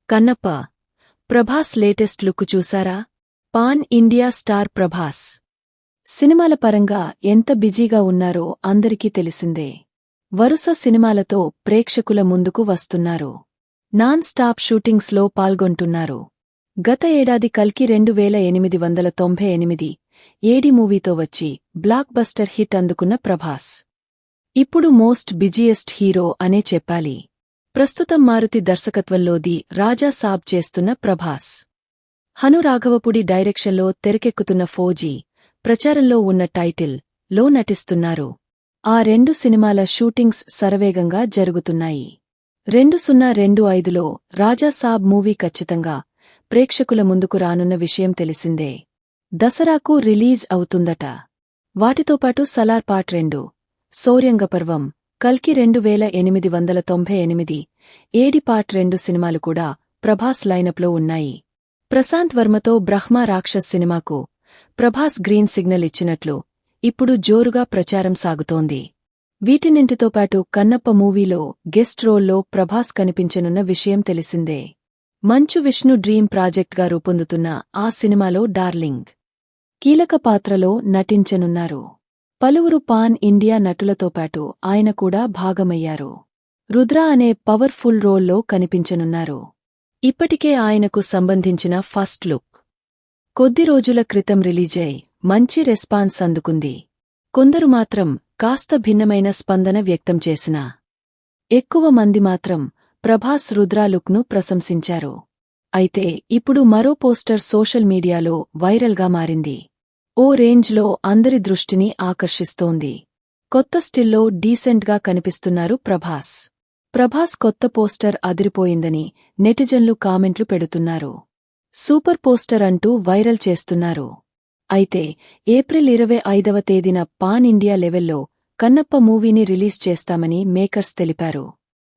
Kannappa Prabhas latest look చూసారా? Pan India star Prabhas సినిమాల పరంగా ఎంత బిజీగా ఉన్నారో అందరికీ తెలిసిందే. వరుస సినిమాలతో ప్రేక్షకుల ముందుకు వస్తున్నారు. నాన్ స్టాప్ షూటింగ్స్లో పాల్గొంటున్నారు. గత ఏడాది కల్కి 2898 ఏడి మూవీతో వచ్చి బ్లాక్ బస్టర్ హిట్ అందుకున్న ప్రభాస్ ఇప్పుడు మోస్ట్ బిజియెస్ట్ హీరో అనే చెప్పాలి. ప్రస్తుతం మారుతి దర్శకత్వంలోది రాజా సాబ్ చేస్తున్న ప్రభాస్ హను రాఘవపుడి డైరెక్షన్లో తెరకెక్కుతున్న ఫోజీ ప్రచారంలో ఉన్న టైటిల్ లో నటిస్తున్నారు. ఆ రెండు సినిమాల షూటింగ్స్ శరవేగంగా జరుగుతున్నాయి. 2025లో రాజా సాబ్ మూవీ ఖచ్చితంగా ప్రేక్షకుల ముందుకు రానున్న విషయం తెలిసిందే. దసరాకు రిలీజ్ అవుతుందట. వాటితోపాటు సలార్ పార్ట్ 2, శౌర్యంగపర్వం, కల్కి 2898 ఏడి పార్ట్ 2 సినిమాలు కూడా ప్రభాస్ లైనప్లో ఉన్నాయి. ప్రశాంత్ వర్మతో బ్రహ్మ రాక్షస్ సినిమాకు ప్రభాస్ గ్రీన్ సిగ్నల్ ఇచ్చినట్లు ఇప్పుడు జోరుగా ప్రచారం సాగుతోంది. వీటినింటితోపాటు కన్నప్ప మూవీలో గెస్ట్ రోల్లో ప్రభాస్ కనిపించనున్న విషయం తెలిసిందే. మంచు విష్ణు డ్రీమ్ ప్రాజెక్ట్గా రూపొందుతున్న ఆ సినిమాలో డార్లింగ్ కీలక పాత్రలో నటించనున్నారు. పలువురు పాన్ ఇండియా నటులతోపాటు ఆయన కూడా భాగమయ్యారు. రుద్ర అనే పవర్ఫుల్ రోల్లో కనిపించనున్నారు. ఇప్పటికే ఆయనకు సంబంధించిన ఫస్ట్ లుక్ కొద్ది రోజుల క్రితం రిలీజై మంచి రెస్పాన్స్ అందుకుంది. కొందరు మాత్రం కాస్త భిన్నమైన స్పందన వ్యక్తం చేసినా ఎక్కువ మంది మాత్రం ప్రభాస్ రుద్ర లుక్ను ప్రశంసించారు. అయితే ఇప్పుడు మరో పోస్టర్ సోషల్ మీడియాలో వైరల్గా మారింది. ఓ రేంజ్లో అందరి దృష్టిని ఆకర్షిస్తోంది. కొత్త స్టిల్లో డీసెంట్గా కనిపిస్తున్నారు ప్రభాస్. ప్రభాస్ కొత్త పోస్టర్ అదిరిపోయిందని నెటిజన్లు కామెంట్లు పెడుతున్నారు. సూపర్ పోస్టర్ అంటూ వైరల్ చేస్తున్నారు. అయితే ఏప్రిల్ 25వ తేదీన పాన్ ఇండియా లెవెల్లో కన్నప్ప మూవీని రిలీజ్ చేస్తామని మేకర్స్ తెలిపారు.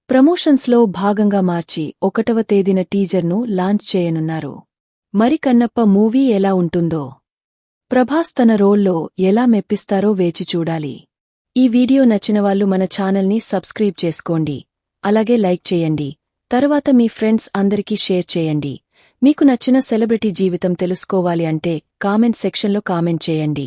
ప్రమోషన్స్లో భాగంగా మార్చి 1వ తేదీన టీజర్ను లాంచ్ చేయనున్నారు. మరి కన్నప్ప మూవీ ఎలా ఉంటుందో, ప్రభాస్ తన రోల్లో ఎలా మెప్పిస్తారో వేచి చూడాలి. ఈ వీడియో నచ్చినవాళ్లు మన ఛానల్ని సబ్స్క్రైబ్ చేసుకోండి. అలాగే లైక్ చేయండి. తర్వాత మీ ఫ్రెండ్స్ అందరికీ షేర్ చేయండి. మీకు నచ్చిన సెలబ్రిటీ జీవితం తెలుసుకోవాలి అంటే కామెంట్ సెక్షన్లో కామెంట్ చేయండి.